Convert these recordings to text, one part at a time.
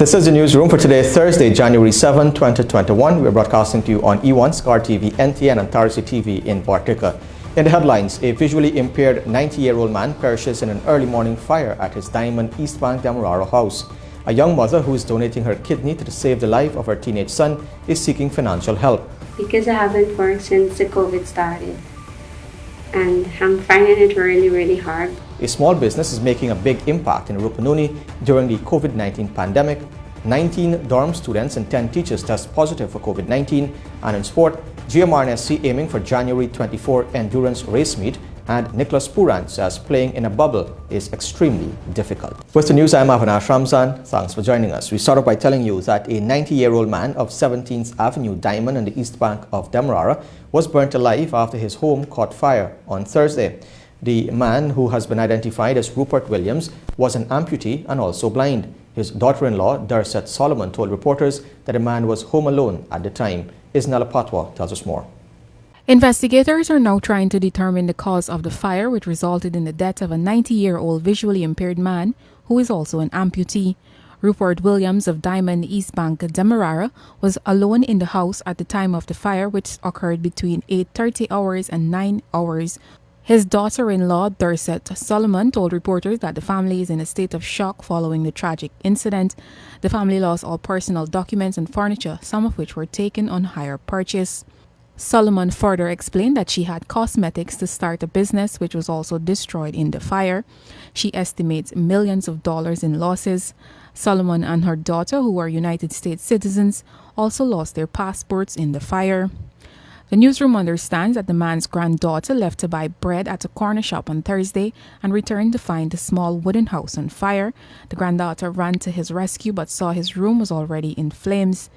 This is the newsroom for today, Thursday, January 7, 2021. We're broadcasting to you on E1, Scar TV, NTN, and Tarsi TV in Bartica. In the headlines, a visually impaired 90-year-old man perishes in an early morning fire at his Diamond East Bank Demerara house. A young mother who is donating her kidney to save the life of her teenage son is seeking financial help. Because I haven't worked since the COVID started, and I'm finding it really hard. A small business is making a big impact in Rupununi during the COVID-19 pandemic. 19 dorm students and 10 teachers test positive for COVID-19. And in sport, GMRNSC aiming for January 24 endurance race meet, and Nicholas Puran says playing in a bubble is extremely difficult. With the news, I'm Avinash Ramzan. Thanks for joining us. We start off by telling you that a 90-year-old man of 17th Avenue Diamond in the East Bank of Demerara was burnt alive after his home caught fire on Thursday. The man, who has been identified as Rupert Williams, was an amputee and also blind. His daughter-in-law, Dorset Solomon, told reporters that the man was home alone at the time. Isnella Patwa tells us more. Investigators are now trying to determine the cause of the fire, which resulted in the death of a 90-year-old visually impaired man who is also an amputee. Rupert Williams of Diamond East Bank Demerara was alone in the house at the time of the fire, which occurred between 8:30 hours and 9 hours. His daughter-in-law, Dorset Solomon, told reporters that the family is in a state of shock following the tragic incident. The family lost all personal documents and furniture, some of which were taken on hire purchase. Solomon further explained that she had cosmetics to start a business, which was also destroyed in the fire. She estimates millions of dollars in losses. Solomon and her daughter, who are United States citizens, also lost their passports in the fire. The newsroom understands that the man's granddaughter left to buy bread at a corner shop on Thursday and returned to find the small wooden house on fire. The granddaughter ran to his rescue but saw his room was already in flames.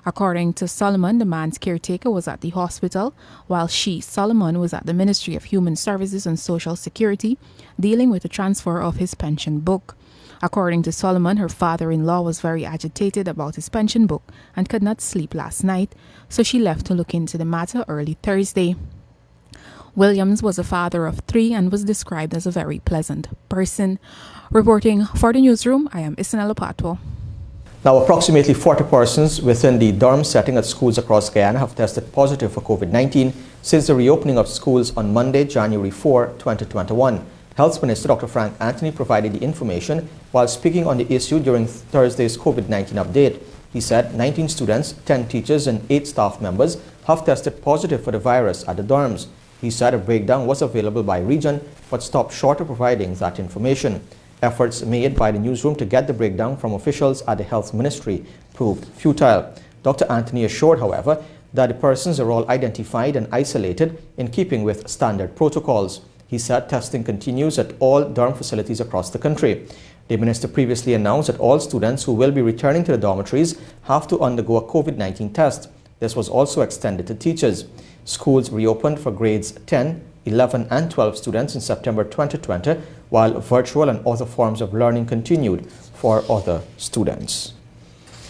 According to Solomon, the man's caretaker was at the hospital, while she, Solomon, was at the Ministry of Human Services and Social Security, dealing with the transfer of his pension book. According to Solomon, her father-in-law was very agitated about his pension book and could not sleep last night, so she left to look into the matter early Thursday. Williams was a father of 3 and was described as a very pleasant person. Reporting for the newsroom, I am Isnella Patwa. Now, approximately 40 persons within the dorm setting at schools across Guyana have tested positive for COVID-19 since the reopening of schools on Monday, January 4, 2021. Health Minister Dr. Frank Anthony provided the information while speaking on the issue during Thursday's COVID-19 update. He said 19 students, 10 teachers and 8 staff members have tested positive for the virus at the dorms. He said a breakdown was available by region but stopped short of providing that information. Efforts made by the newsroom to get the breakdown from officials at the Health Ministry proved futile. Dr. Anthony assured, however, that the persons are all identified and isolated in keeping with standard protocols. He said testing continues at all dorm facilities across the country. The minister previously announced that all students who will be returning to the dormitories have to undergo a COVID-19 test. This was also extended to teachers. Schools reopened for grades 10, 11 and 12 students in September 2020, while virtual and other forms of learning continued for other students.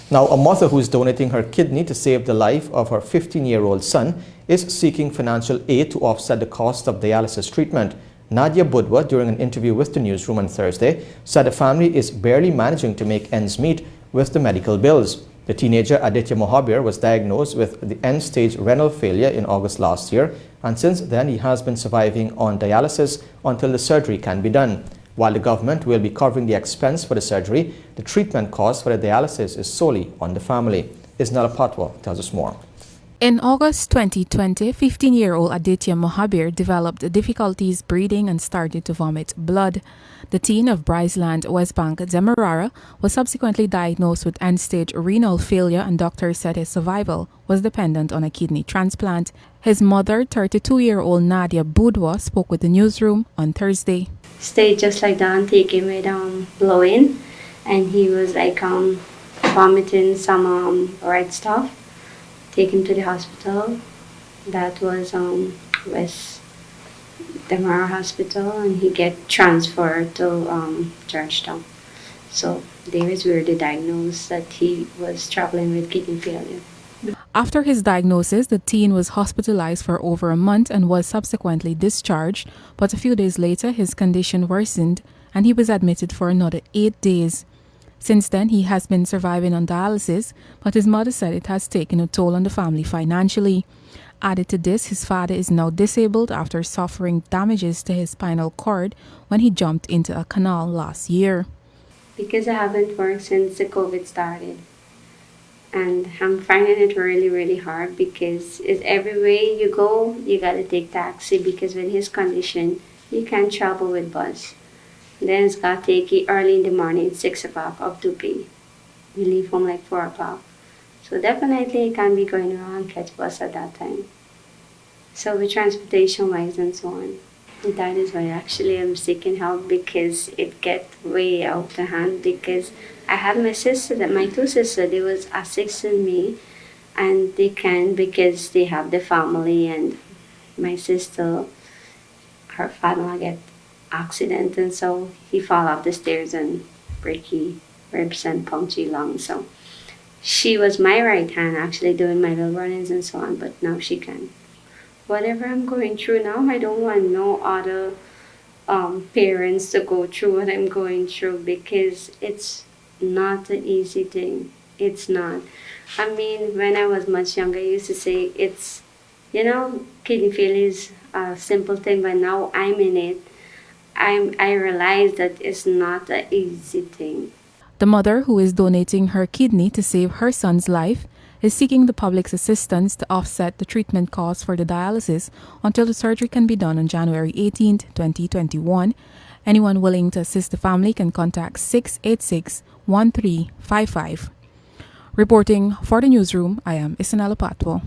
Now, a mother who is donating her kidney to save the life of her 15-year-old son is seeking financial aid to offset the cost of dialysis treatment. Nadia Budwa, during an interview with the newsroom on Thursday, said the family is barely managing to make ends meet with the medical bills. The teenager Aditya Mohabir was diagnosed with the end-stage renal failure in August last year, and since then he has been surviving on dialysis until the surgery can be done. While the government will be covering the expense for the surgery, the treatment cost for the dialysis is solely on the family. Isnella Patwa tells us more. In August 2020, 15-year-old Aditya Mohabir developed difficulties breathing and started to vomit blood. The teen of Bryceland, West Bank, Demerara, was subsequently diagnosed with end-stage renal failure, and doctors said his survival was dependent on a kidney transplant. His mother, 32-year-old Nadia Budwa, spoke with the newsroom on Thursday. Stayed just like that and take him with blowing, and he was like vomiting some red stuff. Take him to the hospital. That was West Demerara Hospital, and he get transferred to Georgetown. So there is where they diagnosed that he was struggling with kidney failure. After his diagnosis, the teen was hospitalized for over a month and was subsequently discharged, but a few days later his condition worsened and he was admitted for another 8 days. Since then, he has been surviving on dialysis, but his mother said it has taken a toll on the family financially. Added to this, his father is now disabled after suffering damages to his spinal cord when he jumped into a canal last year. Because I haven't worked since the COVID started. And I'm finding it really, really hard because it's everywhere you go, you gotta take taxi because with his condition, you can't travel with bus. Then it's gotta take you early in the morning, 6 o'clock up to pay. We leave home like 4 o'clock. So definitely you can't be going around catch bus at that time. So with transportation wise and so on. That is why actually I'm seeking help because it gets way out of hand because I have my sister, my two sisters, they was assisting me and they can because they have the family and my sister, her father get accident and so he fall off the stairs and break his ribs and puncture lungs. So she was my right hand actually doing my little runnings and so on, but now she can. Whatever I'm going through now, I don't want no other parents to go through what I'm going through because it's not an easy thing. It's not. I mean, when I was much younger, I used to say it's, kidney failure is a simple thing, but now I'm in it. I realize that it's not an easy thing. The mother, who is donating her kidney to save her son's life, is seeking the public's assistance to offset the treatment costs for the dialysis until the surgery can be done on January 18, 2021. Anyone willing to assist the family can contact 686-1355. Reporting for the Newsroom, I am Isanella Patwo.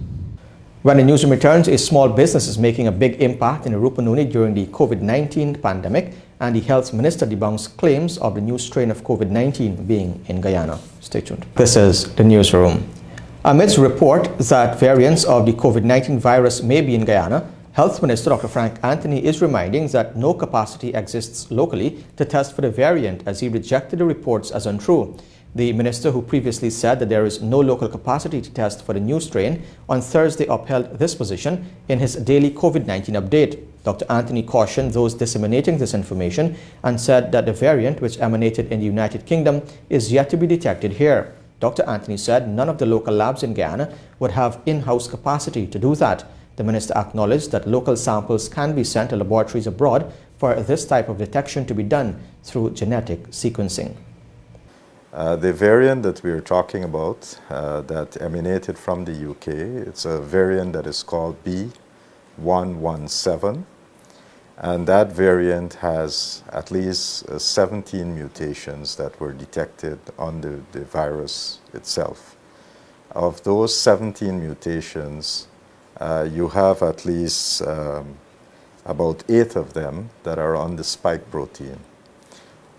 When the Newsroom returns, a small business is making a big impact in Rupununi during the COVID-19 pandemic, and the health minister debunks claims of the new strain of COVID-19 being in Guyana. Stay tuned. This is the Newsroom. Amidst reports that variants of the COVID-19 virus may be in Guyana, Health Minister Dr. Frank Anthony is reminding that no capacity exists locally to test for the variant as he rejected the reports as untrue. The minister, who previously said that there is no local capacity to test for the new strain, on Thursday upheld this position in his daily COVID-19 update. Dr. Anthony cautioned those disseminating this information and said that the variant, which emanated in the United Kingdom, is yet to be detected here. Dr. Anthony said none of the local labs in Guyana would have in-house capacity to do that. The minister acknowledged that local samples can be sent to laboratories abroad for this type of detection to be done through genetic sequencing. The variant that we are talking about that emanated from the UK, it's a variant that is called B117, and that variant has at least 17 mutations that were detected on the virus itself. Of those 17 mutations, you have at least about 8 of them that are on the spike protein.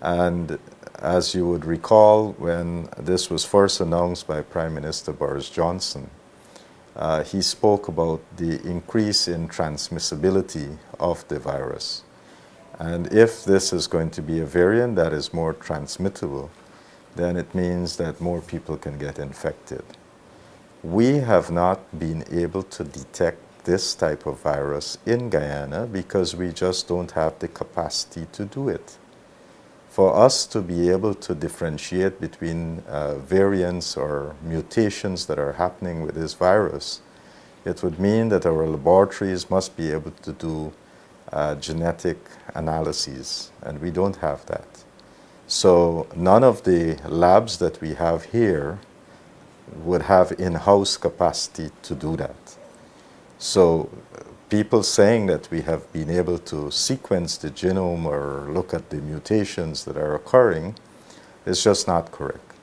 And as you would recall, when this was first announced by Prime Minister Boris Johnson, he spoke about the increase in transmissibility of the virus. And if this is going to be a variant that is more transmittable, then it means that more people can get infected. We have not been able to detect this type of virus in Guyana because we just don't have the capacity to do it. For us to be able to differentiate between variants or mutations that are happening with this virus, it would mean that our laboratories must be able to do genetic analyses, and we don't have that. So none of the labs that we have here would have in-house capacity to do that. So people saying that we have been able to sequence the genome or look at the mutations that are occurring is just not correct.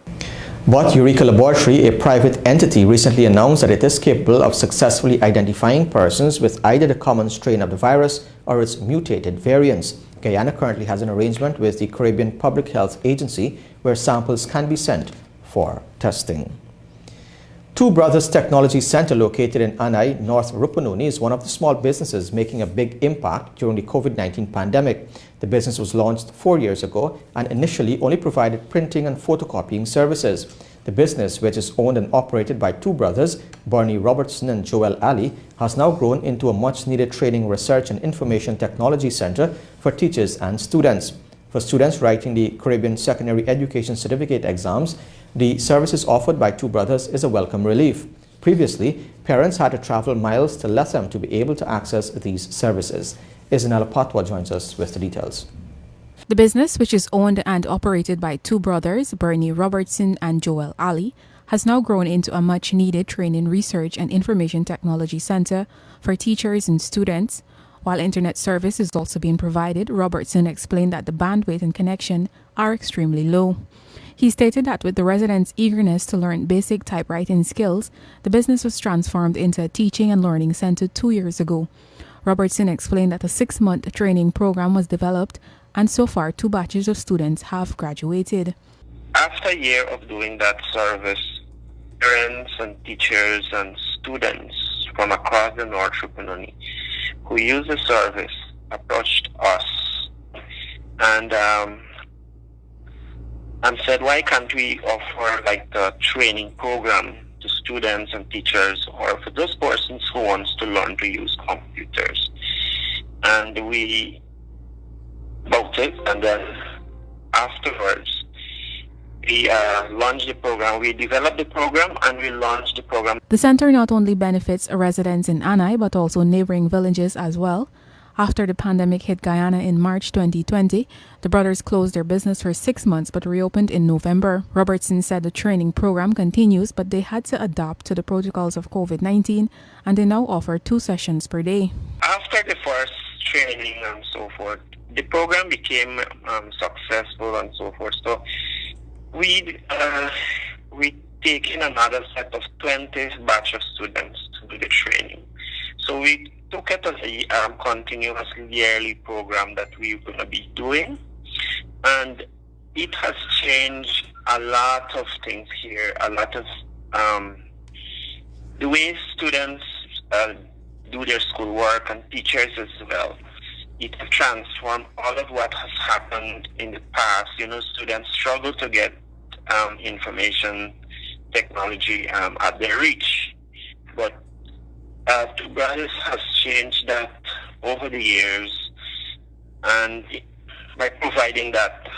But Eureka Laboratory, a private entity, recently announced that it is capable of successfully identifying persons with either the common strain of the virus or its mutated variants. Guyana currently has an arrangement with the Caribbean Public Health Agency where samples can be sent for testing. Two Brothers Technology Center, located in Anai, North Rupununi, is one of the small businesses making a big impact during the COVID-19 pandemic. The business was launched 4 years ago and initially only provided printing and photocopying services. The business, which is owned and operated by two brothers, Bernie Robertson and Joel Ali, has now grown into a much-needed training, research and information technology center for teachers and students. For students writing the Caribbean Secondary Education Certificate exams, the services offered by Two Brothers is a welcome relief. Previously, parents had to travel miles to Latham to be able to access these services. Isanella Patwa joins us with the details. The business, which is owned and operated by two brothers, Bernie Robertson and Joel Ali, has now grown into a much-needed training, research and information technology center for teachers and students. While internet service is also being provided, Robertson explained that the bandwidth and connection are extremely low. He stated that with the residents' eagerness to learn basic typewriting skills, the business was transformed into a teaching and learning center 2 years ago. Robertson explained that a 6-month training program was developed, and so far 2 batches of students have graduated. After a year of doing that service, parents and teachers and students from across the North Rupununi who use the service approached us and said, why can't we offer like the training program to students and teachers, or for those persons who wants to learn to use computers? And we bought it, and then afterwards we launched the program. We developed the program and we launched the program. The center not only benefits residents in Anai but also neighboring villages as well. After the pandemic hit Guyana in March 2020, the brothers closed their business for 6 months but reopened in November. Robertson said the training program continues, but they had to adapt to the protocols of COVID-19, and they now offer 2 sessions per day. After the first training and so forth, the program became successful and so forth. So we taken another set of 20 batch of students to do the training. So we took it as a continuous yearly program that we're going to be doing, and it has changed a lot of things here, a lot of the way students do their schoolwork and teachers as well. It has transformed all of what has happened in the past. You know, students struggle to get information technology at their reach, but Two Brothers has changed that over the years, and by providing that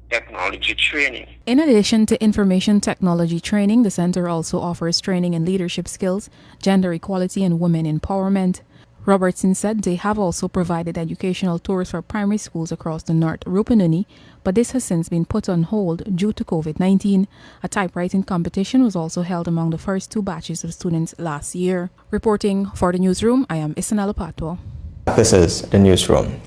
technology training. In addition to information technology training, the center also offers training in leadership skills, gender equality, and women empowerment. Robertson said they have also provided educational tours for primary schools across the North Rupununi, but this has since been put on hold due to COVID-19. A typewriting competition was also held among the first 2 batches of students last year. Reporting for the Newsroom, I am Isanella Patwa. This is the Newsroom.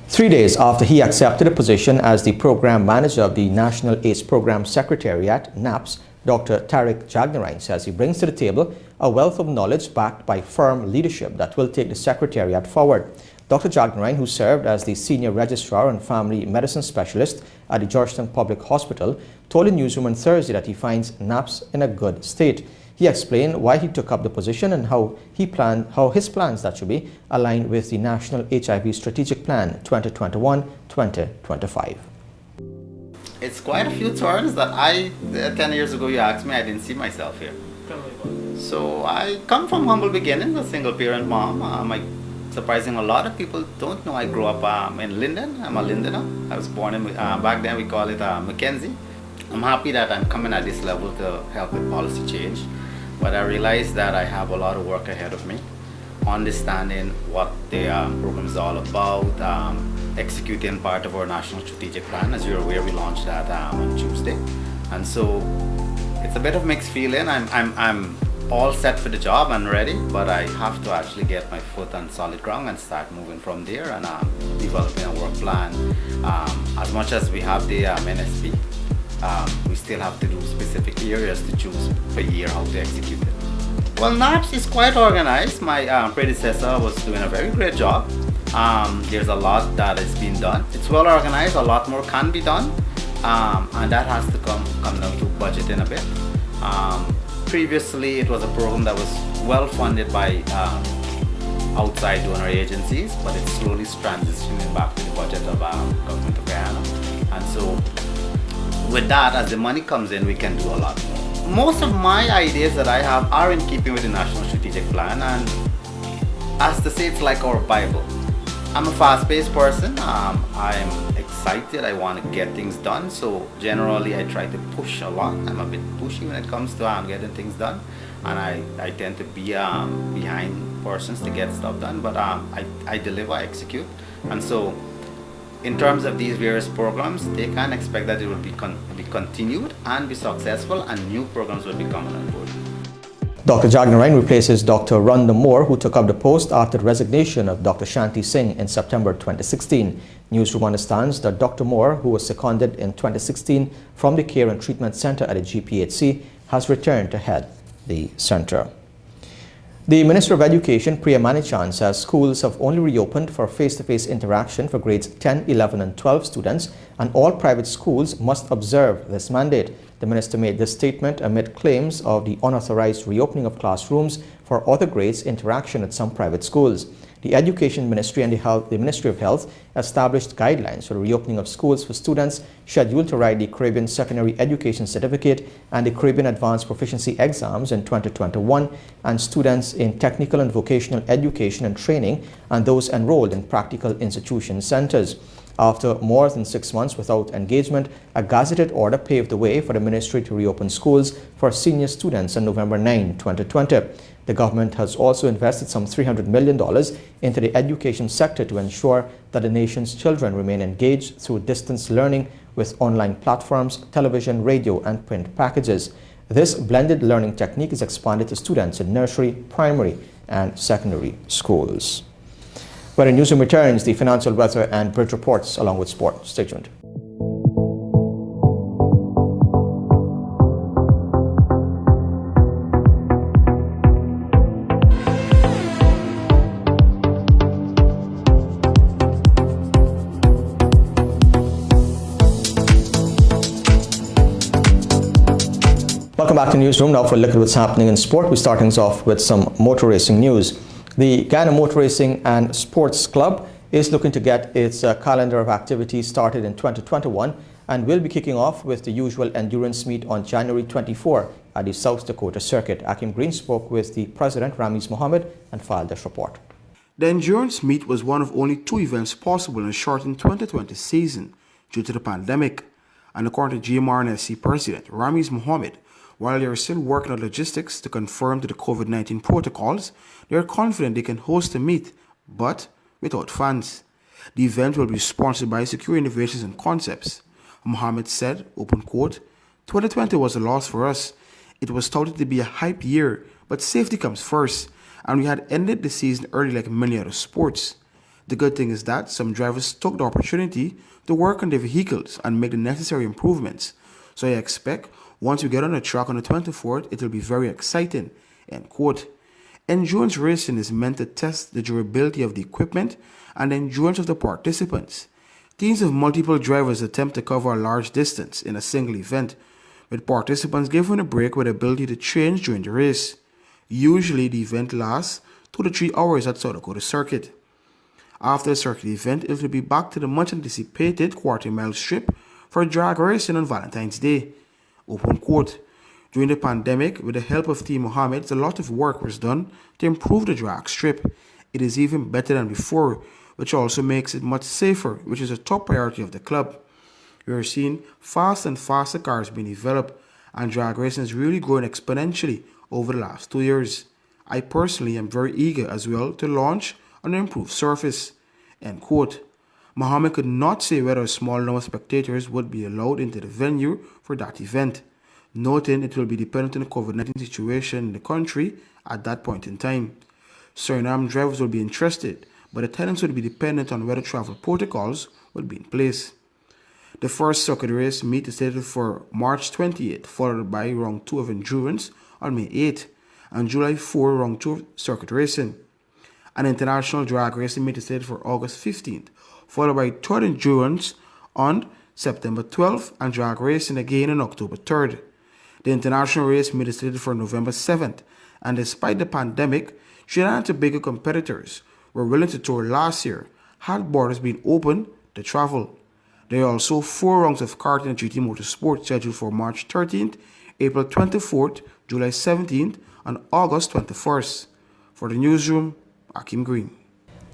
3 days after he accepted a position as the program manager of the National AIDS Program Secretariat, NAPS, Dr. Tariq Jagnarein says he brings to the table a wealth of knowledge backed by firm leadership that will take the Secretariat forward. Dr. Jagnarein, who served as the Senior Registrar and Family Medicine Specialist at the Georgetown Public Hospital, told the Newsroom on Thursday that he finds NAPS in a good state. He explained why he took up the position and how his plans that should be aligned with the National HIV Strategic Plan 2021-2025. It's quite a few turns that 10 years ago you asked me, I didn't see myself here. So I come from humble beginnings, a single parent mom. Surprising, a lot of people don't know I grew up in Linden. I'm a Lindener. I was born in, back then we call it Mackenzie. I'm happy that I'm coming at this level to help with policy change. But I realize that I have a lot of work ahead of me. Understanding what the program is all about, executing part of our National Strategic Plan. As you're aware, we launched that on Tuesday. And so it's a bit of mixed feeling. I'm all set for the job and ready, but I have to actually get my foot on solid ground and start moving from there and developing a work plan. As much as we have the NSP, we still have to do specific areas to choose per year how to execute it. Well, NAPS is quite organized. My predecessor was doing a very great job. There's a lot that is being done. It's well organized, a lot more can be done, and that has to come down to budgeting a bit. Previously, it was a program that was well funded by outside donor agencies, but it's slowly transitioning back to the budget of Government of Guyana. And so with that, as the money comes in, we can do a lot more. Most of my ideas that I have are in keeping with the National Strategic Plan, and as to say, it's like our Bible. I'm a fast-paced person. I'm excited. I want to get things done. So generally, I try to push a lot. I'm a bit pushy when it comes to getting things done, and I tend to be behind persons to get stuff done. But I deliver, I execute, and so in terms of these various programs, they can expect that it will be continued and be successful, and new programs will be coming on board. Dr. Jagnarine replaces Dr. Rhonda Moore, who took up the post after the resignation of Dr. Shanti Singh in September 2016. Newsroom understands that Dr. Moore, who was seconded in 2016 from the Care and Treatment Center at the GPHC, has returned to head the center. The Minister of Education, Priya Manichan, says schools have only reopened for face-to-face interaction for grades 10, 11 and 12 students, and all private schools must observe this mandate. The minister made this statement amid claims of the unauthorized reopening of classrooms for other grades interaction at some private schools. The Education Ministry and the Ministry of Health established guidelines for the reopening of schools for students scheduled to write the Caribbean Secondary Education Certificate and the Caribbean Advanced Proficiency Exams in 2021, and students in technical and vocational education and training, and those enrolled in practical institution centers. After more than 6 months without engagement, a gazetted order paved the way for the ministry to reopen schools for senior students on November 9, 2020. The government has also invested some $300 million into the education sector to ensure that the nation's children remain engaged through distance learning with online platforms, television, radio, and print packages. This blended learning technique is expanded to students in nursery, primary, and secondary schools. When the newsroom returns, the financial, weather, and bridge reports along with sport. Stay tuned. Welcome back to Newsroom. Now for a look at what's happening in sport. We're starting off with some motor racing news. The Guyana Motor Racing and Sports Club is looking to get its calendar of activities started in 2021 and will be kicking off with the usual endurance meet on January 24 at the South Dakota Circuit. Akim Green spoke with the president, Ramiz Mohammed, and filed this report. The endurance meet was one of only 2 events possible in a shortened 2020 season due to the pandemic. And according to GMRNSC President Ramiz Mohammed, while they are still working on logistics to conform to the COVID-19 protocols, they are confident they can host the meet, but without fans. The event will be sponsored by Secure Innovations and Concepts. Mohammed said, open quote, 2020 was a loss for us. It was touted to be a hype year, but safety comes first, and we had ended the season early like many other sports. The good thing is that some drivers took the opportunity to work on their vehicles and make the necessary improvements. So I expect once we get on the track on the 24th, it will be very exciting, end quote. Endurance racing is meant to test the durability of the equipment and the endurance of the participants. Teams of multiple drivers attempt to cover a large distance in a single event, with participants given a break with the ability to change during the race. Usually the event lasts 2 to 3 hours at South Dakota Circuit. After the circuit event, it will be back to the much anticipated quarter-mile strip for drag racing on Valentine's Day. Open quote. During the pandemic, with the help of Team Mohammed, a lot of work was done to improve the drag strip. It is even better than before, which also makes it much safer, which is a top priority of the club. We are seeing fast and faster cars being developed, and drag racing is really growing exponentially over the last 2 years. I personally am very eager as well to launch on an improved surface. End quote. Mohammed could not say whether a small number of spectators would be allowed into the venue for that event, noting it will be dependent on the COVID-19 situation in the country at that point in time. Suriname drivers will be interested, but attendance will be dependent on whether travel protocols will be in place. The first circuit race meet is scheduled for March 28th, followed by round 2 of endurance on May 8th, and July 4 round 2 of circuit racing. An international drag racing meet is scheduled for August 15th, followed by third endurance on September 12th and drag racing again on October 3rd. The international race meet is scheduled for November 7th, and despite the pandemic, Trinidad and Tobago competitors were willing to tour last year had borders been open to travel. There are also 4 rounds of karting and GT Motorsport scheduled for March 13th, April 24th, July 17th, and August 21st. For the Newsroom, Akim Green.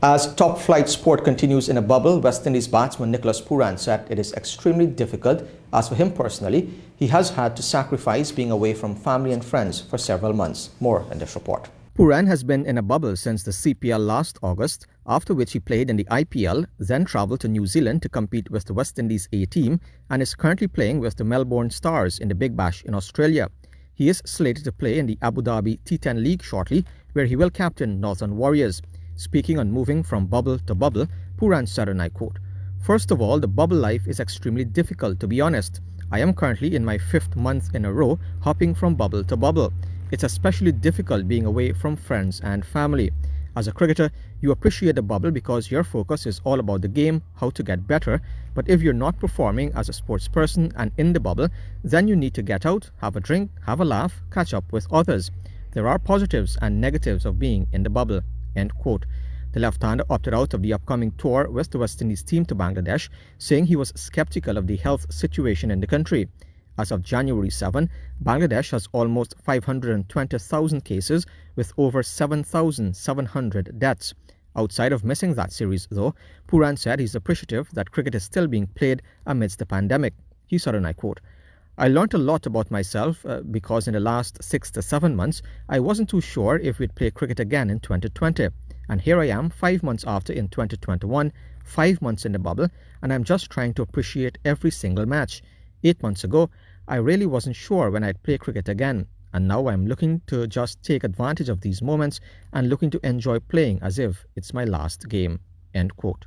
As top flight sport continues in a bubble, West Indies batsman Nicholas Pooran said it is extremely difficult. As for him personally, he has had to sacrifice being away from family and friends for several months. More in this report. Pooran has been in a bubble since the CPL last August, after which he played in the IPL, then travelled to New Zealand to compete with the West Indies A team, and is currently playing with the Melbourne Stars in the Big Bash in Australia. He is slated to play in the Abu Dhabi T10 League shortly, where he will captain Northern Warriors. Speaking on moving from bubble to bubble, Pooran said, and I quote, "First of all, the bubble life is extremely difficult, to be honest. I am currently in my 5th month in a row hopping from bubble to bubble. It's especially difficult being away from friends and family. As a cricketer, you appreciate the bubble because your focus is all about the game, how to get better. But if you're not performing as a sports person and in the bubble, then you need to get out, have a drink, have a laugh, catch up with others. There are positives and negatives of being in the bubble." End quote. The left-hander opted out of the upcoming tour with the West Indies team to Bangladesh, saying he was skeptical of the health situation in the country. As of January 7, Bangladesh has almost 520,000 cases with over 7,700 deaths. Outside of missing that series, though, Pooran said he's appreciative that cricket is still being played amidst the pandemic. He said, and I quote, "I learnt a lot about myself because in the last 6 to 7 months, I wasn't too sure if we'd play cricket again in 2020. And here I am 5 months after in 2021, 5 months in the bubble, and I'm just trying to appreciate every single match. 8 months ago, I really wasn't sure when I'd play cricket again, and now I'm looking to just take advantage of these moments and looking to enjoy playing as if it's my last game." End quote.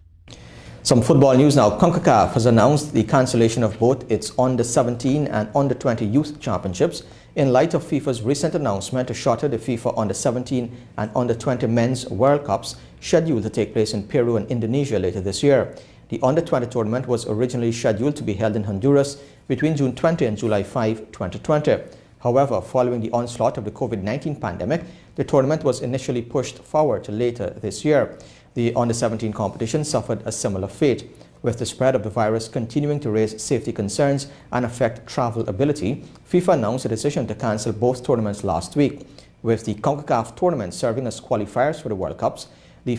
Some football news now. CONCACAF has announced the cancellation of both its Under-17 and Under-20 Youth Championships in light of FIFA's recent announcement to shutter the FIFA Under-17 and Under-20 Men's World Cups scheduled to take place in Peru and Indonesia later this year. The Under-20 tournament was originally scheduled to be held in Honduras between June 20 and July 5, 2020. However, following the onslaught of the COVID-19 pandemic, the tournament was initially pushed forward to later this year. The Under-17 competition suffered a similar fate, with the spread of the virus continuing to raise safety concerns and affect travel ability. FIFA announced a decision to cancel both tournaments last week, with the CONCACAF tournament serving as qualifiers for the World Cups. The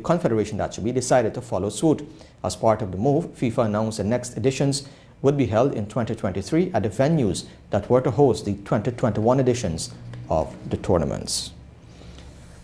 Confederation that should be decided to follow suit. As part of the move, FIFA announced the next editions would be held in 2023 at the venues that were to host the 2021 editions of the tournaments.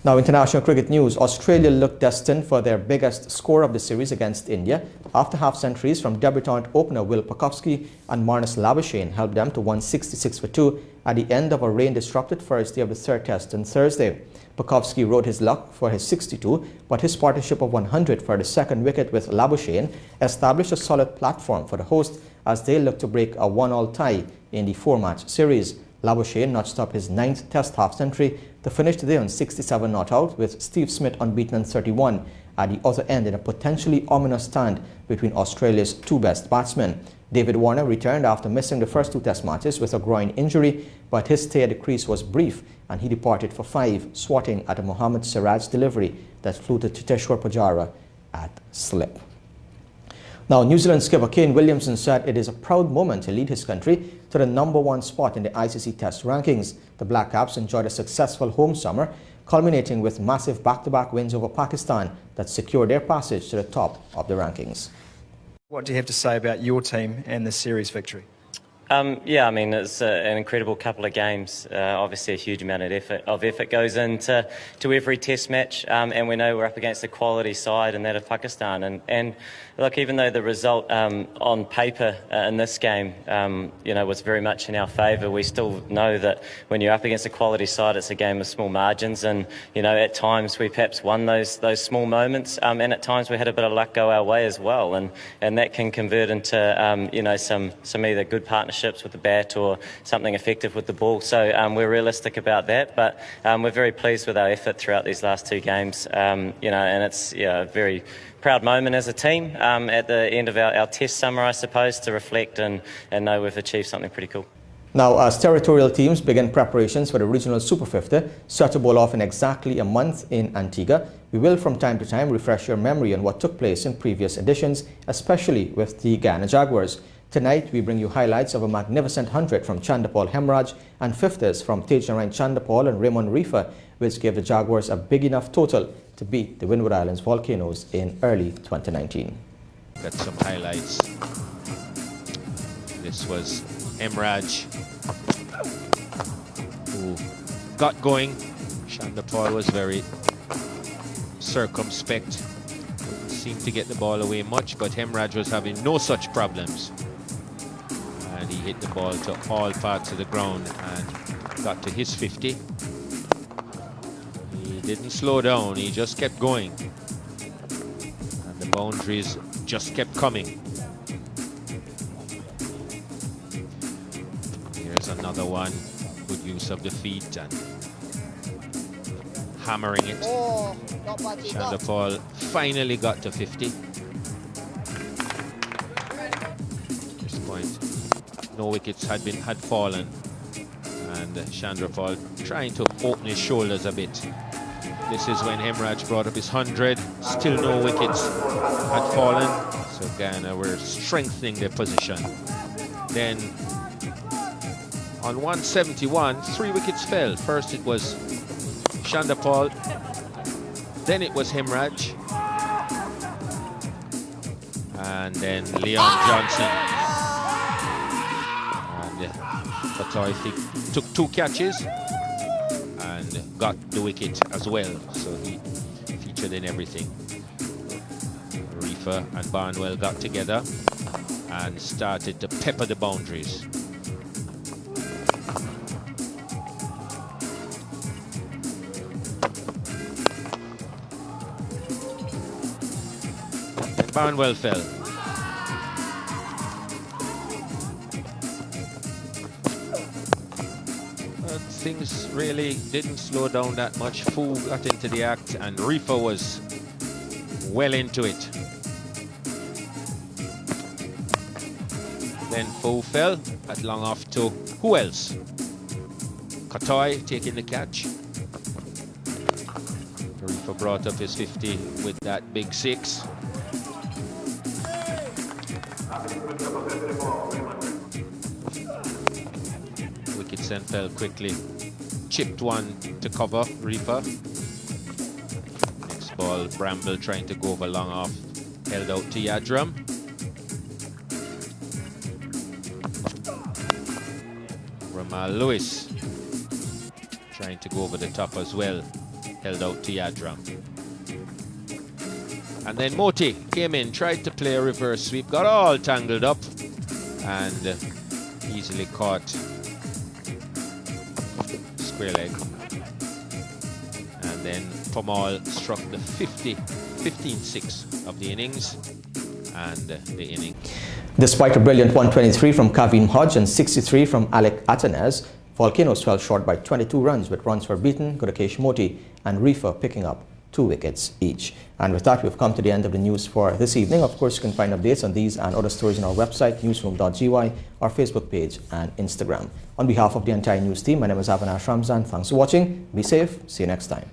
Now, international cricket news. Australia looked destined for their biggest score of the series against India after half-centuries from debutant opener Will Pucovski and Marnus Labuschagne helped them to 166 for 2 at the end of a rain-disrupted first day of the third test on Thursday. Pucovski rode his luck for his 62, but his partnership of 100 for the second wicket with Labuschagne established a solid platform for the host as they looked to break a 1-all tie in the 4-match series. Labuschagne notched up his 9th test half-century to finish today on 67 not out, with Steve Smith unbeaten on 31 at the other end in a potentially ominous stand between Australia's two best batsmen. David Warner returned after missing the first 2 test matches with a groin injury, but his stay at the crease was brief and he departed for 5, swatting at a Mohammad Siraj delivery that flew to Chiteshwar Pujara at slip. Now, New Zealand skipper Kane Williamson said it is a proud moment to lead his country to the #1 spot in the ICC Test rankings. The Black Caps enjoyed a successful home summer, culminating with massive back-to-back wins over Pakistan that secured their passage to the top of the rankings. What do you have to say about your team and the series victory? Yeah, I mean, it's an incredible couple of games. Obviously, a huge amount of effort goes into every test match, and we know we're up against a quality side, and that of Pakistan. And look, even though the result on paper in this game, was very much in our favour, we still know that when you're up against a quality side, it's a game of small margins. And at times we perhaps won those small moments, and at times we had a bit of luck go our way as well, and that can convert into some either good partnerships with the bat or something effective with the ball. So we're realistic about that, but we're very pleased with our effort throughout these last 2 games. And it's a very proud moment as a team at the end of our test summer, I suppose, to reflect and know we've achieved something pretty cool. Now, as territorial teams begin preparations for the regional Super 50, set to bowl off in exactly a month in Antigua, we will from time to time refresh your memory on what took place in previous editions, especially with the Guyana Jaguars. Tonight, we bring you highlights of a magnificent 100 from Chandapal Hemraj and 50s from Tejnarain Chandapal and Raymond Reefer, which gave the Jaguars a big enough total to beat the Windward Islands Volcanoes in early 2019. Got some highlights. This was Hemraj, who got going. Chandapal was very circumspect. Seemed to get the ball away much, but Hemraj was having no such problems. And he hit the ball to all parts of the ground and got to his 50. He didn't slow down, he just kept going. And the boundaries just kept coming. Here's another one. Good use of the feet and hammering it. Chandapal finally got to 50. At this point, no wickets had fallen, and Chandapal trying to open his shoulders a bit. This is when Hemraj brought up his 100. Still no wickets had fallen, so Guyana were strengthening their position. Then on 171, 3 wickets fell. First it was Chandapal, then it was Hemraj, and then Leon Johnson. And Sabotage took 2 catches and got the wicket as well, so he featured in everything. Reefer and Barnwell got together and started to pepper the boundaries. Barnwell fell. Things really didn't slow down that much. Fu got into the act and Reefer was well into it. Then Fu fell at long off to who else? Katoy taking the catch. Reefer brought up his 50 with that big 6. Wickets then fell quickly. Chipped one to cover Reefer. Next ball, Bramble trying to go over long off. Held out to Yadram. Ramal Lewis trying to go over the top as well. Held out to Yadram. And then Moti came in, tried to play a reverse sweep, got all tangled up and easily caught square leg. And then Pamal struck the 15-6 of the innings and the inning. Despite a brilliant 123 from Kavim Hodge and 63 from Alec Atanez, Volcanoes fell short by 22 runs with runs for beaten, Gudakesh Moti and Reefer picking up 2 wickets each. And with that, we've come to the end of the news for this evening. Of course, you can find updates on these and other stories on our website, Newsroom.gy, our Facebook page and Instagram. On behalf of the entire news team, my name is Avinash Ramzan. Thanks for watching. Be safe. See you next time.